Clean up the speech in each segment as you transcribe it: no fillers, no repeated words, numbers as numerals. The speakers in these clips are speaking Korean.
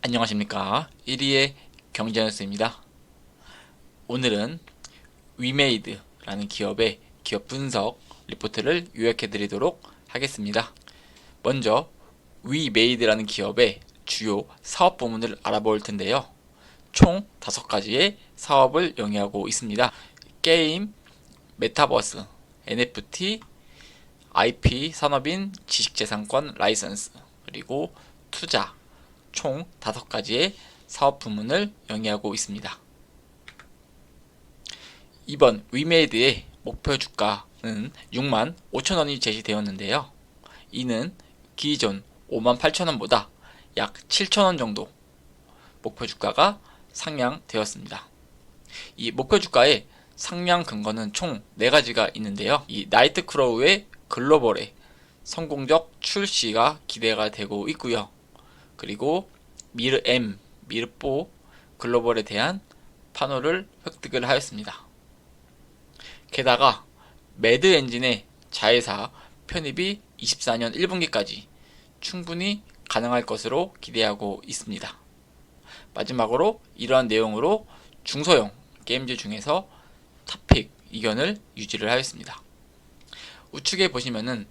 안녕하십니까. 1위의 경제뉴스입니다. 오늘은 위메이드라는 기업의 기업 분석 리포트를 요약해 드리도록 하겠습니다. 먼저 위메이드라는 기업의 주요 사업 부문을 알아볼 텐데요. 총 5가지의 사업을 영위하고 있습니다. 게임, 메타버스, NFT, IP 산업인 지식재산권 라이선스, 그리고 투자, 총 5가지의 사업 부문을 영위하고 있습니다. 이번 위메이드의 목표 주가는 6만 5천원이 제시되었는데요. 이는 기존 5만 8천원보다 약 7천원 정도 목표 주가가 상향되었습니다. 이 목표 주가의 상향 근거는 총 4가지가 있는데요. 이 나이트크로우의 글로벌의 성공적 출시가 기대가 되고 있고요. 그리고 미르-M, 미르4 글로벌에 대한 판호를 획득을 하였습니다. 게다가 매드 엔진의 자회사 편입이 24년 1분기까지 충분히 가능할 것으로 기대하고 있습니다. 마지막으로 이러한 내용으로 중소형 게임즈 중에서 탑픽 이견을 유지를 하였습니다. 우측에 보시면은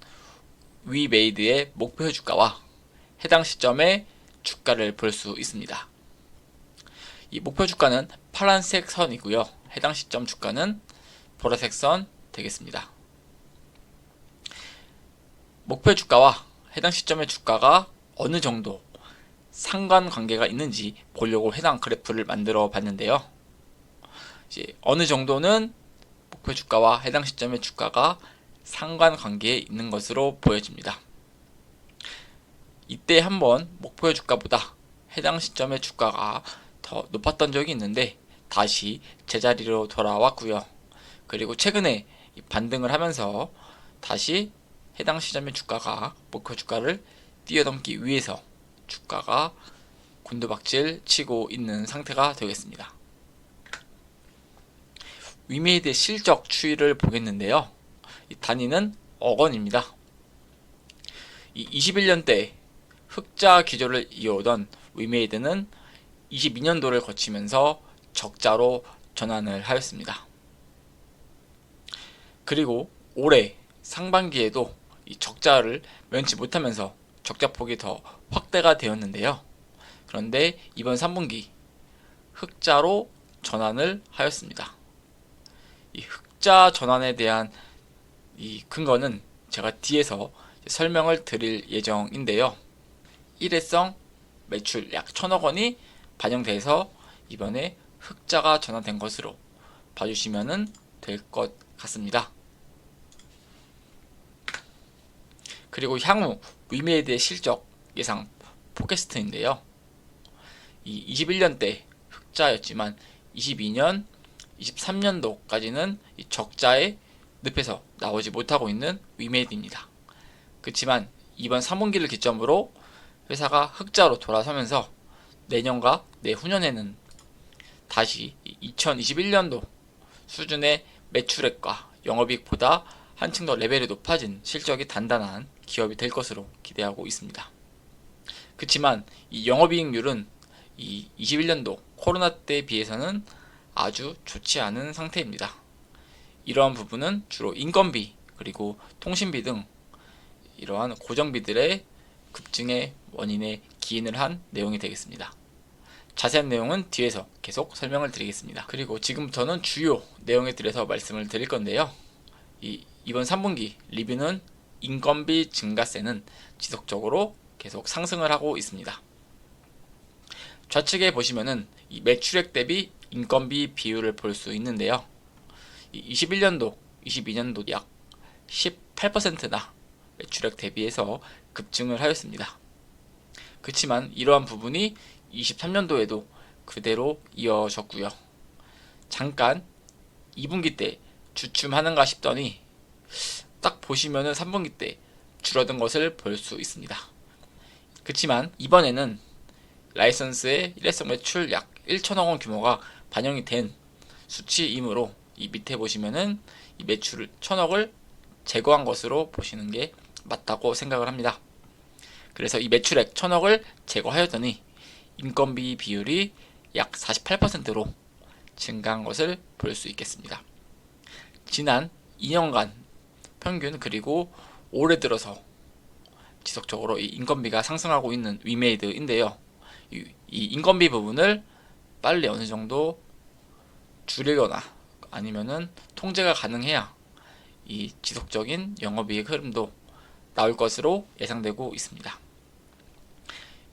위메이드의 목표 주가와 해당 시점의 주가를 볼 수 있습니다. 이 목표 주가는 파란색 선이고요. 해당 시점 주가는 보라색 선 되겠습니다. 목표 주가와 해당 시점의 주가가 어느 정도 상관관계가 있는지 보려고 해당 그래프를 만들어 봤는데요. 이제 어느 정도는 목표 주가와 해당 시점의 주가가 상관관계에 있는 것으로 보여집니다. 이때 한번 목표 주가보다 해당 시점의 주가가 더 높았던 적이 있는데 다시 제자리로 돌아왔고요. 그리고 최근에 반등을 하면서 다시 해당 시점의 주가가 목표 주가를 뛰어넘기 위해서 주가가 곤두박질 치고 있는 상태가 되겠습니다. 위메이드의 실적 추이를 보겠는데요. 이 단위는 억원입니다. 이 21년대 흑자 기조를 이어오던 위메이드는 22년도를 거치면서 적자로 전환을 하였습니다. 그리고 올해 상반기에도 이 적자를 면치 못하면서 적자폭이 더 확대가 되었는데요. 그런데 이번 3분기 흑자로 전환을 하였습니다. 이 흑자 전환에 대한 이 근거는 제가 뒤에서 설명을 드릴 예정인데요. 일회성 매출 약 1,000억원이 반영돼서 이번에 흑자가 전환된 것으로 봐주시면 될 것 같습니다. 그리고 향후 위메이드의 실적 예상 포캐스트인데요. 이 21년대 흑자였지만 22년, 23년도까지는 이 적자의 늪에서 나오지 못하고 있는 위메이드입니다. 그렇지만 이번 3분기를 기점으로 회사가 흑자로 돌아서면서 내년과 내후년에는 다시 2021년도 수준의 매출액과 영업이익보다 한층 더 레벨이 높아진 실적이 단단한 기업이 될 것으로 기대하고 있습니다. 그렇지만 이 영업이익률은 이 21년도 코로나 때에 비해서는 아주 좋지 않은 상태입니다. 이러한 부분은 주로 인건비 그리고 통신비 등 이러한 고정비들의 급증의 원인에 기인을 한 내용이 되겠습니다. 자세한 내용은 뒤에서 계속 설명을 드리겠습니다. 그리고 지금부터는 주요 내용에 대해서 말씀을 드릴 건데요. 이번 3분기 리뷰는 인건비 증가세는 지속적으로 계속 상승을 하고 있습니다. 좌측에 보시면은 이 매출액 대비 인건비 비율을 볼 수 있는데요. 21년도, 22년도 약 18%나 매출액 대비해서 급증을 하였습니다. 그렇지만 이러한 부분이 23년도에도 그대로 이어졌고요. 잠깐 2분기 때 주춤하는가 싶더니 딱 보시면은 3분기 때 줄어든 것을 볼 수 있습니다. 그렇지만 이번에는 라이선스의 일회성 매출 약 1천억원 규모가 반영이 된 수치이므로 이 밑에 보시면은 이 매출 1천억을 제거한 것으로 보시는 게 맞다고 생각을 합니다. 그래서 이 매출액 1,000억을 제거하였더니 인건비 비율이 약 48%로 증가한 것을 볼 수 있겠습니다. 지난 2년간 평균 그리고 올해 들어서 지속적으로 이 인건비가 상승하고 있는 위메이드인데요. 이 인건비 부분을 빨리 어느 정도 줄이거나 아니면은 통제가 가능해야 이 지속적인 영업이익 흐름도 나올 것으로 예상되고 있습니다.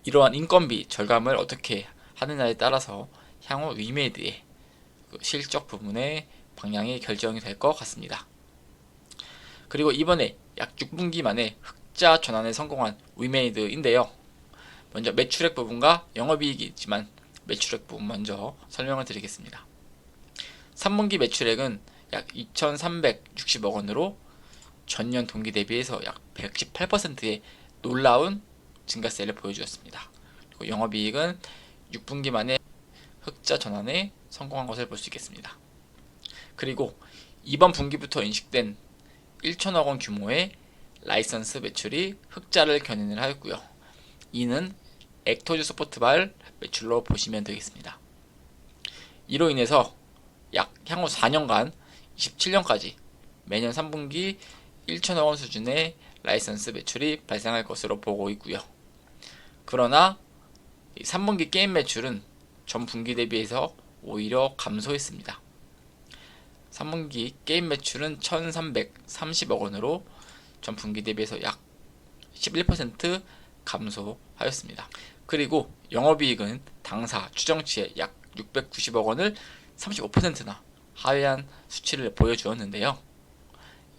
이러한 인건비 절감을 어떻게 하느냐에 따라서 향후 위메이드의 실적 부분의 방향이 결정이 될 것 같습니다. 그리고 이번에 약 6분기 만에 흑자 전환에 성공한 위메이드인데요. 먼저 매출액 부분과 영업이익이 있지만 매출액 부분 먼저 설명을 드리겠습니다. 3분기 매출액은 약 2,360억 원으로 전년 동기 대비해서 약 118%의 놀라운 증가세를 보여주었습니다. 그리고 영업이익은 6분기 만에 흑자 전환에 성공한 것을 볼 수 있겠습니다. 그리고 이번 분기부터 인식된 1천억 원 규모의 라이선스 매출이 흑자를 견인을 하였고요. 이는 액토즈 소프트발 매출로 보시면 되겠습니다. 이로 인해서 약 향후 4년간 27년까지 매년 3분기 1천억 원 수준의 라이선스 매출이 발생할 것으로 보고 있고요. 그러나 3분기 게임 매출은 전 분기 대비해서 오히려 감소했습니다. 3분기 게임 매출은 1,330억 원으로 전 분기 대비해서 약 11% 감소하였습니다. 그리고 영업이익은 당사 추정치의 약 690억 원을 35%나 하회한 수치를 보여주었는데요.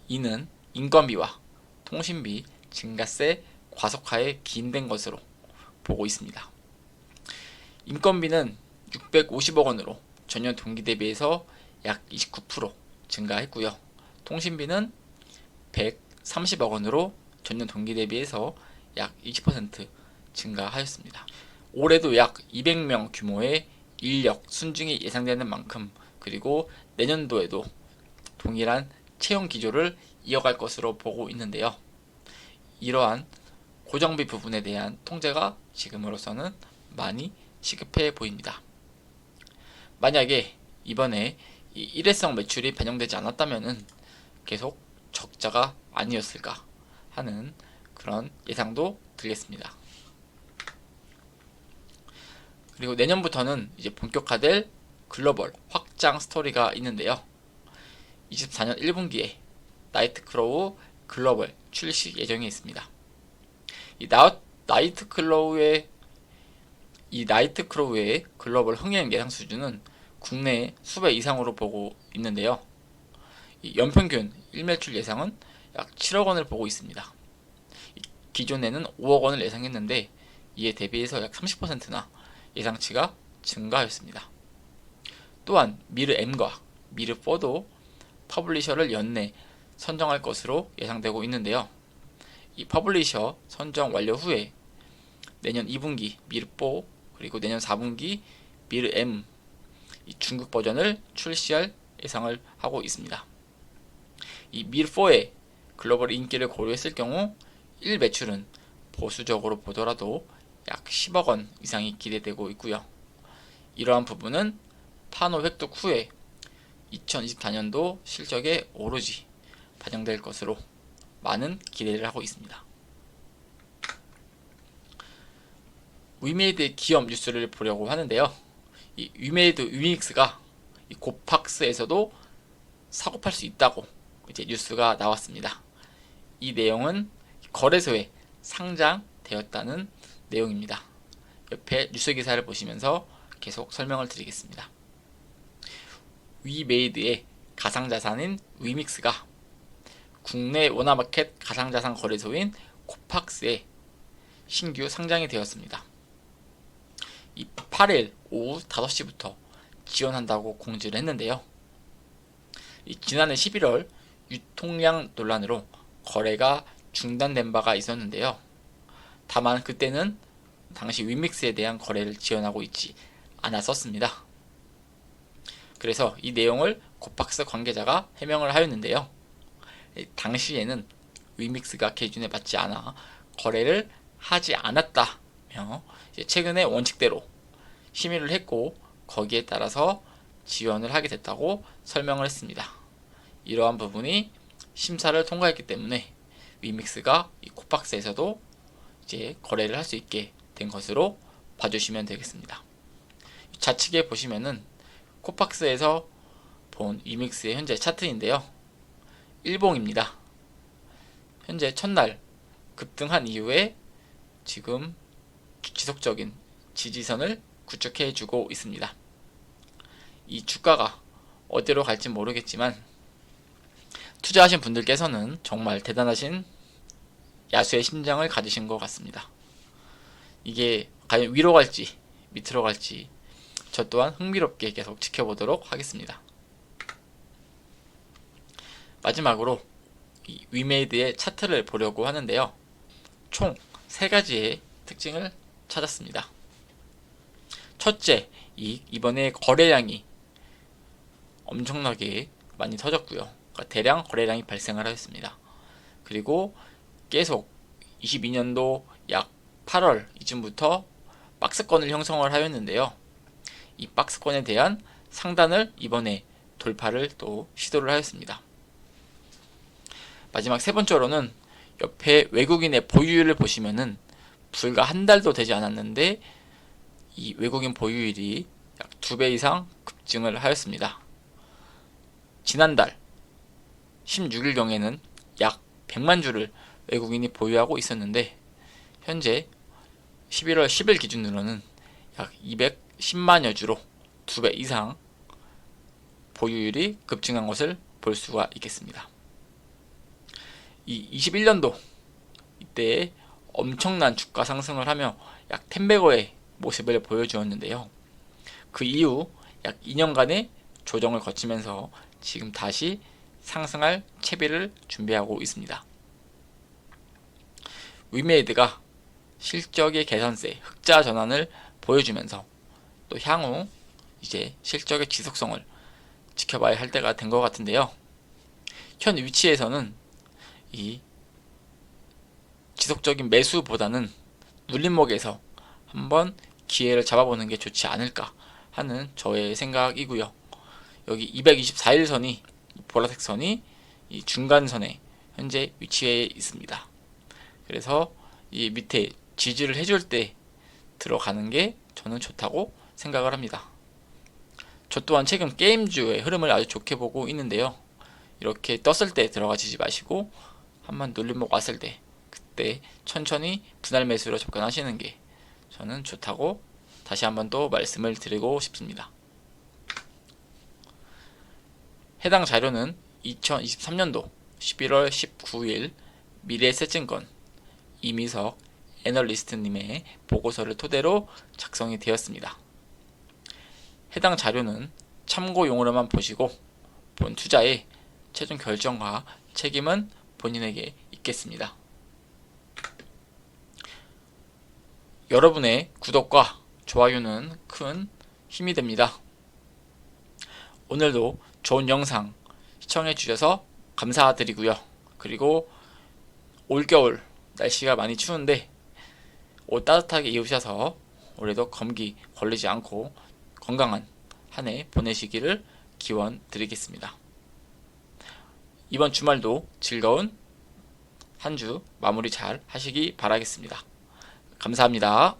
이는 인건비와 통신비 증가세 과속화에 기인된 것으로 보고 있습니다. 인건비는 650억 원으로 전년 동기 대비해서 약 29% 증가했고요. 통신비는 130억 원으로 전년 동기 대비해서 약 20% 증가하였습니다. 올해도 약 200명 규모의 인력 순증이 예상되는 만큼 그리고 내년도에도 동일한 채용 기조를 이어갈 것으로 보고 있는데요. 이러한 고정비 부분에 대한 통제가 지금으로서는 많이 시급해 보입니다. 만약에 이번에 이 일회성 매출이 반영되지 않았다면 계속 적자가 아니었을까 하는 그런 예상도 들겠습니다. 그리고 내년부터는 이제 본격화될 글로벌 확장 스토리가 있는데요. 24년 1분기에 나이트크로우 글로벌 출시 예정이 있습니다. 이 나이트크로우의 글로벌 흥행 예상 수준은 국내 수배 이상으로 보고 있는데요. 이 연평균 1매출 예상은 약 7억 원을 보고 있습니다. 기존에는 5억 원을 예상했는데 이에 대비해서 약 30%나 예상치가 증가하였습니다. 또한 미르 M과 미르 4도 퍼블리셔를 연내 선정할 것으로 예상되고 있는데요. 이 퍼블리셔 선정 완료 후에 내년 2분기 미르 4 그리고 내년 4분기 미르 M 이 중국 버전을 출시할 예상을 하고 있습니다. 이 미르 4의 글로벌 인기를 고려했을 경우 1 매출은 보수적으로 보더라도 약 10억 원 이상이 기대되고 있고요. 이러한 부분은 판호 획득 후에 2024년도 실적에 오로지 반영될 것으로 많은 기대를 하고 있습니다. 위메이드의 기업 뉴스를 보려고 하는데요. 이 위메이드 위믹스가 이 고팍스에서도 사고 팔 수 있다고 이제 뉴스가 나왔습니다. 이 내용은 거래소에 상장되었다는 내용입니다. 옆에 뉴스 기사를 보시면서 계속 설명을 드리겠습니다. 위메이드의 가상자산인 위믹스가 국내 원화마켓 가상자산 거래소인 코팍스에 신규 상장이 되었습니다. 이 8일 오후 5시부터 지원한다고 공지를 했는데요. 지난해 11월 유통량 논란으로 거래가 중단된 바가 있었는데요. 다만 그때는 당시 위믹스에 대한 거래를 지원하고 있지 않았었습니다. 그래서 이 내용을 코팍스 관계자가 해명을 하였는데요. 당시에는 위믹스가 기준에 맞지 않아 거래를 하지 않았다며 최근의 원칙대로 심의를 했고 거기에 따라서 지원을 하게 됐다고 설명을 했습니다. 이러한 부분이 심사를 통과했기 때문에 위믹스가 이 코팍스에서도 이제 거래를 할 수 있게 된 것으로 봐주시면 되겠습니다. 좌측에 보시면은 코팍스에서 본 위믹스의 현재 차트인데요. 일봉입니다. 현재 첫날 급등한 이후에 지금 지속적인 지지선을 구축해주고 있습니다. 이 주가가 어디로 갈지 모르겠지만 투자하신 분들께서는 정말 대단하신 야수의 심장을 가지신 것 같습니다. 이게 과연 위로 갈지 밑으로 갈지 저 또한 흥미롭게 계속 지켜보도록 하겠습니다. 마지막으로 이 위메이드의 차트를 보려고 하는데요. 총 3가지의 특징을 찾았습니다. 첫째, 이번에 거래량이 엄청나게 많이 터졌고요. 그러니까 대량 거래량이 발생을 하였습니다. 그리고 계속 22년도 약 8월 이쯤부터 박스권을 형성을 하였는데요. 이 박스권에 대한 상단을 이번에 돌파를 또 시도를 하였습니다. 마지막 세 번째로는 옆에 외국인의 보유율을 보시면은 불과 한 달도 되지 않았는데 이 외국인 보유율이 약 2배 이상 급증을 하였습니다. 지난달 16일경에는 약 100만 주를 외국인이 보유하고 있었는데 현재 11월 10일 기준으로는 약 210만여 주로 2배 이상 보유율이 급증한 것을 볼 수가 있겠습니다. 이 21년도 이때에 엄청난 주가 상승을 하며 약 10배거의 모습을 보여주었는데요. 그 이후 약 2년간의 조정을 거치면서 지금 다시 상승할 채비를 준비하고 있습니다. 위메이드가 실적의 개선세, 흑자 전환을 보여주면서 또 향후 이제 실적의 지속성을 지켜봐야 할 때가 된 것 같은데요. 현 위치에서는 이 지속적인 매수보다는 눌림목에서 한번 기회를 잡아보는 게 좋지 않을까 하는 저의 생각이고요. 여기 224일 선이 보라색 선이 이 중간선에 현재 위치해 있습니다. 그래서 이 밑에 지지를 해줄 때 들어가는 게 저는 좋다고 생각을 합니다. 저 또한 최근 게임주의 흐름을 아주 좋게 보고 있는데요. 이렇게 떴을 때 들어가시지 마시고 한번 눌림목 왔을 때 그때 천천히 분할 매수로 접근하시는 게 저는 좋다고 다시 한번 또 말씀을 드리고 싶습니다. 해당 자료는 2023년도 11월 19일 미래에셋증권 이미석 애널리스트님의 보고서를 토대로 작성이 되었습니다. 해당 자료는 참고용으로만 보시고 본 투자의 최종 결정과 책임은 본인에게 있겠습니다. 여러분의 구독과 좋아요는 큰 힘이 됩니다. 오늘도 좋은 영상 시청해 주셔서 감사드리고요. 그리고 올겨울 날씨가 많이 추운데 옷 따뜻하게 입으셔서 올해도 감기 걸리지 않고 건강한 한 해 보내시기를 기원 드리겠습니다. 이번 주말도 즐거운 한 주 마무리 잘 하시기 바라겠습니다. 감사합니다.